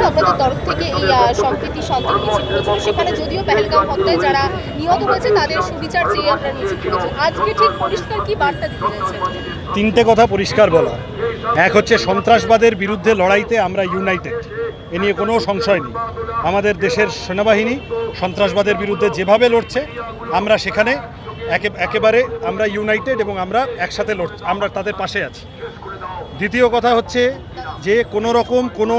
আপনাদের তরফ থেকে এই সম্প্রীতি শান্তির মিছিল করেছিল, সেখানে যদিও পেহেলগাঁও হত্যায় যারা নিহত হয়েছে তাদের সুবিচার চেয়ে আপনারা মিছিল করেছেন, আজকে ঠিক পরিষ্কার কি বার্তা দিতে চাইছেন? তিনটে কথা পরিষ্কার বলা। এক হচ্ছে সন্ত্রাসবাদের বিরুদ্ধে লড়াইতে আমরা ইউনাইটেড, এ নিয়ে কোনো সংশয় নেই। আমাদের দেশের সেনাবাহিনী সন্ত্রাসবাদের বিরুদ্ধে যেভাবে লড়ছে আমরা সেখানে একেবারে আমরা ইউনাইটেড এবং আমরা একসাথে লড়ছি, আমরা তাদের পাশে আছি। দ্বিতীয় কথা হচ্ছে যে কোনো রকম কোনো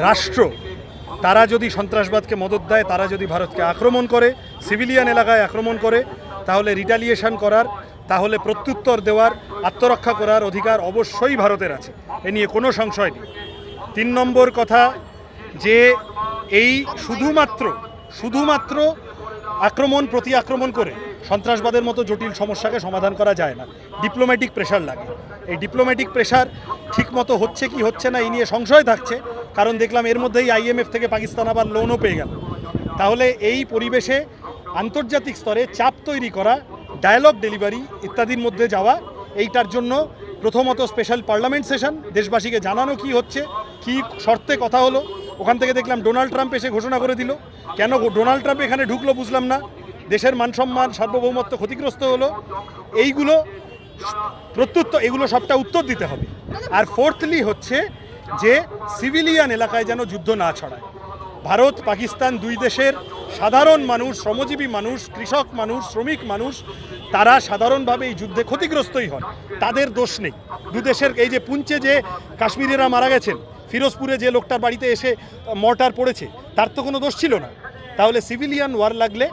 রাষ্ট্র তারা যদি সন্ত্রাসবাদকে মদত দেয়, তারা যদি ভারতকে আক্রমণ করে, সিভিলিয়ান এলাকায় আক্রমণ করে, তাহলে রিটালিয়েশন করার, তাহলে প্রত্যুত্তর দেওয়ার, আত্মরক্ষা করার অধিকার অবশ্যই ভারতের আছে, এ নিয়ে কোনো সংশয় নেই। 3 নম্বর কথা যে এই শুধুমাত্র আক্রমণ প্রতি আক্রমণ করে সন্ত্রাসবাদের মতো জটিল সমস্যাকে সমাধান করা যায় না, ডিপ্লোম্যাটিক প্রেশার লাগে। এই ডিপ্লোম্যাটিক প্রেশার ঠিকমতো হচ্ছে কি হচ্ছে না এই নিয়ে সংশয় থাকছে, কারণ দেখলাম এর মধ্যেই IMF থেকে পাকিস্তান আবার লোনও পেয়ে গেল। তাহলে এই পরিবেশে আন্তর্জাতিক স্তরে চাপ তৈরি করা, ডায়ালগ ডেলিভারি ইত্যাদির মধ্যে যাওয়া, এইটার জন্য প্রথমত স্পেশাল পার্লামেন্ট সেশন, দেশবাসীকে জানানো কি হচ্ছে, কি শর্তে কথা হলো। ওখান থেকে দেখলাম ডোনাল্ড ট্রাম্প এসে ঘোষণা করে দিল। কেন ডোনাল্ড ট্রাম্প এখানে ঢুকলো বুঝলাম না। দেশের মানসম্মান সার্বভৌমত্ব ক্ষতিগ্রস্ত হলো। এইগুলো প্রত্যুত্তর, এগুলো সবটা উত্তর দিতে হবে। আর ফোর্থলি হচ্ছে যে সিভিলিয়ান এলাকায় যেন যুদ্ধ না ছড়ায়। ভারত পাকিস্তান দুই দেশের সাধারণ মানুষ, শ্রমজীবী মানুষ, কৃষক মানুষ, শ্রমিক মানুষ, তারা সাধারণভাবে এই যুদ্ধে ক্ষতিগ্রস্তই হন, তাদের দোষ নেই। দু দেশের এই যে পুঞ্চে যে কাশ্মীরিরা মারা গেছেন, ফিরোজপুরে যে লোকটার বাড়িতে এসে মর্টার পড়েছে, তার তো কোনো দোষ ছিল না। তাহলে সিভিলিয়ান ওয়ার লাগলে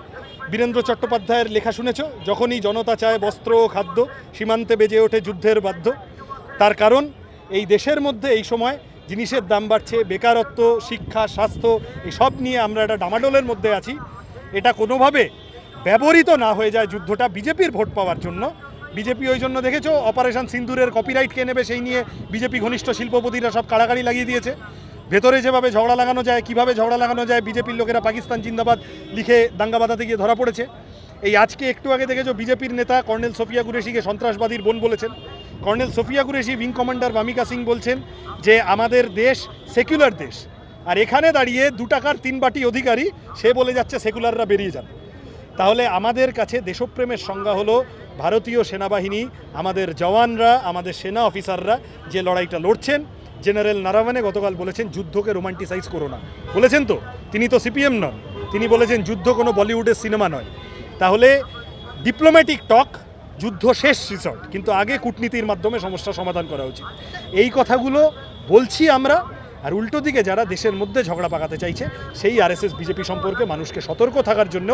বীরেন্দ্র চট্টোপাধ্যায়ের লেখা শুনেছ, যখনই জনতা চায় বস্ত্র ও খাদ্য, সীমান্তে বেজে ওঠে যুদ্ধের বাদ্য। তার কারণ এই দেশের মধ্যে এই সময় জিনিসের দাম বাড়ছে, বেকারত্ব, শিক্ষা, স্বাস্থ্য, এই সব নিয়ে আমরা একটা ডামাডোলের মধ্যে আছি। এটা কোনোভাবে ব্যবহৃত না হয়ে যায় যুদ্ধটা বিজেপির ভোট পাওয়ার জন্য। বিজেপি ওই জন্য দেখেছো অপারেশন সিন্দুরের কপিরাইট কে নেবে সেই নিয়ে বিজেপি ঘনিষ্ঠ শিল্পপতিরা সব কাড়াকাড়ি লাগিয়ে দিয়েছে। ভেতরে যেভাবে ঝগড়া লাগানো যায়, কিভাবে ঝগড়া লাগানো যায়, বিজেপির লোকেরা পাকিস্তান জিন্দাবাদ লিখে দাঙ্গা বাঁধাতে গিয়ে ধরা পড়েছে। এই আজকে একটু আগে দেখেছো বিজেপির নেতা কর্নেল সোফিয়া কুরেশিকে সন্ত্রাসবাদীর বোন বলেছেন। Colonel Sofiya Qureshi wing commander Vyomika Singh বলছেন যে আমাদের দেশ সেকুলার দেশ, আর এখানে দাঁড়িয়ে 2 টাকার 3 বাটি অধিকারী সে বলে যাচ্ছে সেকুলাররা বেরিয়ে যান। তাহলে আমাদের কাছে দেশপ্রেমের সংজ্ঞা হলো ভারতীয় সেনাবাহিনী, আমাদের জওয়ানরা, আমাদের সেনা অফিসাররা যে লড়াইটা লড়ছেন। জেনারেল নারাওয়ানে গতকাল বলেছেন যুদ্ধকে রোমান্টিসাইজ করো না, বলেছেন তো, তিনি তো সিপিএম নন, তিনি বলেছেন যুদ্ধ কোনো বলিউডের সিনেমা নয়। তাহলে ডিপ্লোম্যাটিক টক, যুদ্ধ শেষ রিসর্ট, কিন্তু আগে কূটনীতির মাধ্যমে সমস্যা সমাধান করা উচিত। এই কথাগুলো বলছি আমরা। আর উল্টো দিকে যারা দেশের মধ্যে ঝগড়া পাকাতে চাইছে সেই RSS বিজেপি সম্পর্কে মানুষকে সতর্ক থাকার জন্য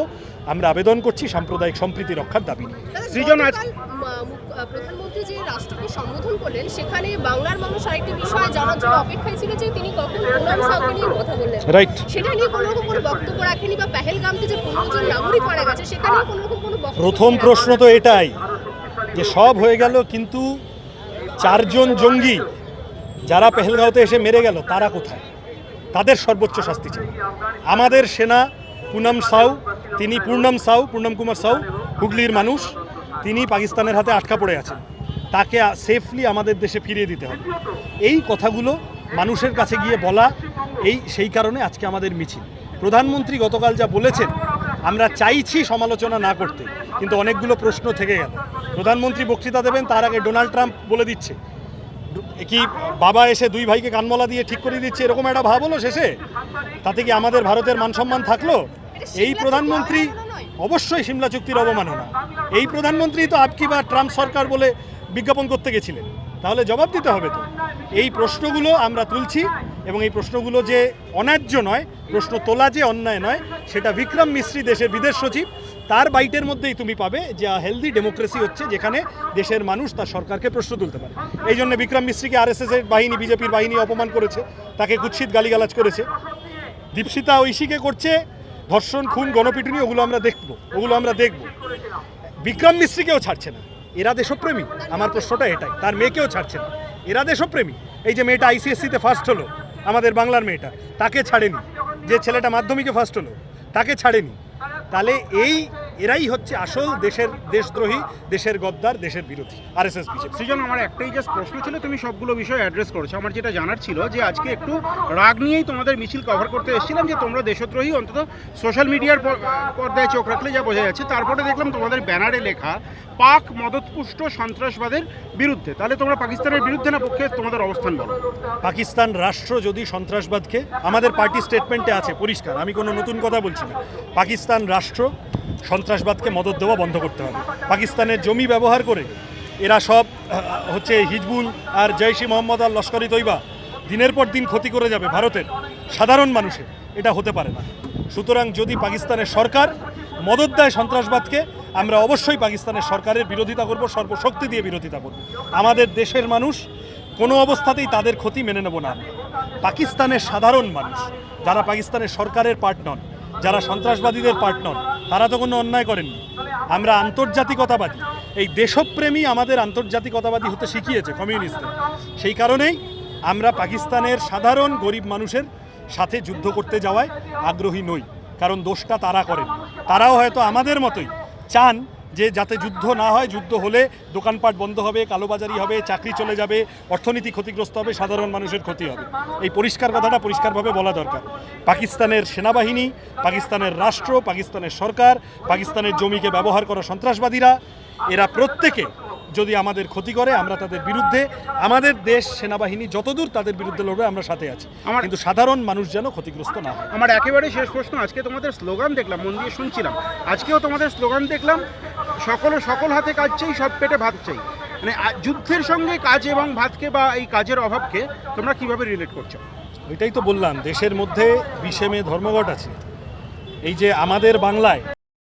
আমরা আবেদন করছি সাম্প্রদায়িক সম্প্রীতি রক্ষার দাবি নিয়ে। প্রধানমন্ত্রী যে রাষ্ট্রকে সম্বোধন করলেন সেখানে বাংলার মানুষ আরেকটি বিষয় জানার জন্য অপেক্ষায় ছিল যে তিনি কখন পুনম সাউকে নিয়ে কথা বললেন, রাইট, সেটা নিয়ে কোনো রকম কোনো বক্তব্য রাখেনি, বা পেহেলগামতে যে 15 জন নাগরিক মারা গেছে সেখানে কোনো রকম কোনো বক্তব্য। প্রথম প্রশ্ন তো এটাই যে সব হয়ে গেল, কিন্তু 4 জন জঙ্গি যারা পেহেলগাঁওতে এসে মেরে গেল তারা কোথায়? তাদের সর্বোচ্চ শাস্তি চাই। আমাদের সেনা পুনম কুমার সাউ হুগলির মানুষ, তিনি পাকিস্তানের হাতে আটকা পড়ে আছেন, তাকে সেফলি আমাদের দেশে ফিরিয়ে দিতে হবে। এই কথাগুলো মানুষের কাছে গিয়ে বলা, সেই কারণে আজকে আমাদের মিছিল। প্রধানমন্ত্রী গতকাল যা বলেছেন আমরা চাইছি সমালোচনা না করতে, কিন্তু অনেকগুলো প্রশ্ন থেকে গেল। প্রধানমন্ত্রী বক্তৃতা দেবেন তার আগে ডোনাল্ড ট্রাম্প বলে দিচ্ছে কি বাবা এসে 2 ভাইকে কানমলা দিয়ে ঠিক করে দিচ্ছে, এরকম একটা ভাব হলো শেষে। তাতে কি আমাদের ভারতের মানসম্মান থাকলো? এই প্রধানমন্ত্রী অবশ্যই সিমলা চুক্তির অবমাননা। এই প্রধানমন্ত্রী তো আপকি বা ট্রাম্প সরকার বলে বিজ্ঞাপন করতে গেছিলেন, তাহলে জবাব দিতে হবে তো। এই প্রশ্নগুলো আমরা তুলছি, এবং এই প্রশ্নগুলো যে অন্যায্য নয়, প্রশ্ন তোলা যে অন্যায় নয়, সেটা বিক্রম মিস্ত্রি দেশের বিদেশ সচিব, তার বাইটের মধ্যেই তুমি পাবে যে হেলদি ডেমোক্রেসি হচ্ছে যেখানে দেশের মানুষ তার সরকারকে প্রশ্ন তুলতে পারে। এই জন্য বিক্রম মিস্ত্রিকে RSS এর বাহিনী, বিজেপির বাহিনী অপমান করেছে, তাকে কুৎসিত গালিগালাজ করেছে। দীপশিতা ঐশীকে করছে ধর্ষণ, খুন, গণপিটুনি, ওগুলো আমরা দেখব। বিক্রম মিস্ত্রিকেও ছাড়ছে না। এরা দেশপ্রেমী? আমার প্রশ্নটা এটাই। তার মেয়েকেও ছাড়ছে না, এরা দেশপ্রেমী? এই যে মেয়েটা ICSE-তে ফার্স্ট হলো, আমাদের বাংলার মেয়েটা, তাকে ছাড়েনি। যে ছেলেটা মাধ্যমিকে ফার্স্ট হলো তাকে ছাড়েনি। তাহলে এরাই হচ্ছে আসল দেশদ্রোহী, দেশের গদ্দার, দেশের বিরোধী আরএসএস বিজেপি। সৃজন, আমার একটাই জাস্ট প্রশ্ন ছিল, তুমি সবগুলো বিষয় অ্যাড্রেস করেছো। আমার যেটা জানার ছিল যে আজকে একটু রাগ নিয়েই তোমাদের মিছিল কভার করতে এসেছিলাম যে তোমরা দেশদ্রোহী, অন্তত সোশ্যাল মিডিয়ার পর্দায় চোখ রাখলে যা বোঝা যাচ্ছে। তারপরে দেখলাম তোমাদের ব্যানারে লেখা পাক মদতপুষ্ট সন্ত্রাসবাদের বিরুদ্ধে। তাহলে তোমরা পাকিস্তানের বিরুদ্ধে না পক্ষে তোমাদের অবস্থান বলো? পাকিস্তান রাষ্ট্র যদি সন্ত্রাসবাদকে, আমাদের পার্টি স্টেটমেন্টে আছে পরিষ্কার, আমি কোনো নতুন কথা বলছি না, পাকিস্তান রাষ্ট্র সন্ত্রাসবাদকে মদত দেওয়া বন্ধ করতে হবে। পাকিস্তানের জমি ব্যবহার করে এরা সব হচ্ছে হিজবুল আর জৈশ-ই মোহাম্মদ আর লস্কর-ই তৈবা দিনের পর দিন ক্ষতি করে যাবে ভারতের সাধারণ মানুষের, এটা হতে পারে না। সুতরাং যদি পাকিস্তানের সরকার মদত দেয় সন্ত্রাসবাদকে, আমরা অবশ্যই পাকিস্তানের সরকারের বিরোধিতা করব, সর্বশক্তি দিয়ে বিরোধিতা করব। আমাদের দেশের মানুষ কোনো অবস্থাতেই তাদের ক্ষতি মেনে নেব না। পাকিস্তানের সাধারণ মানুষ যারা পাকিস্তানের সরকারের পার্ট নন, যারা সন্ত্রাসবাদীদের পার্ট নন, তারা তো কোনো অন্যায় করেননি। আমরা আন্তর্জাতিকতাবাদী, এই দেশপ্রেমী আমাদের আন্তর্জাতিকতাবাদী হতে শিখিয়েছে কমিউনিস্টদের। সেই কারণেই আমরা পাকিস্তানের সাধারণ গরিব মানুষের সাথে যুদ্ধ করতে যাওয়ায় আগ্রহী নই, কারণ দোষটা তারা করেন। তারাও হয়তো আমাদের মতোই চান যে যাতে যুদ্ধ না হয়, যুদ্ধ হলে দোকানপাট বন্ধ হবে, কালোবাজারি হবে, চাকরি চলে যাবে, অর্থনীতি ক্ষতিগ্রস্ত হবে, সাধারণ মানুষের ক্ষতি হবে। এই পরিষ্কার কথাটা পরিষ্কারভাবে বলা দরকার। পাকিস্তানের সেনাবাহিনী, পাকিস্তানের রাষ্ট্র, পাকিস্তানের সরকার, পাকিস্তানের জমিকে ব্যবহার করা সন্ত্রাসবাদীরা, এরা প্রত্যেকে যদি আমাদের ক্ষতি করে, আমরা তাদের বিরুদ্ধে, আমাদের দেশ সেনাবাহিনী যতদূর তাদের বিরুদ্ধে লড়বে আমরা সাথে আছি, কিন্তু সাধারণ মানুষ যেন ক্ষতিগ্রস্ত না হয়। আমার একেবারে শেষ প্রশ্ন, আজকে তোমাদের স্লোগান দেখলাম, মন দিয়ে শুনছিলাম, আজকেও তোমাদের স্লোগান দেখলাম সকল হাতে কাজ চাই, সব পেটে ভাত চাই। মানে যুদ্ধের সঙ্গে কাজ এবং ভাতকে বা এই কাজের অভাবকে তোমরা কিভাবে রিলেট করছো? ওইটাই তো বললাম, দেশের মধ্যে বিষে মে ধর্মঘট আছে। এই যে আমাদের বাংলায়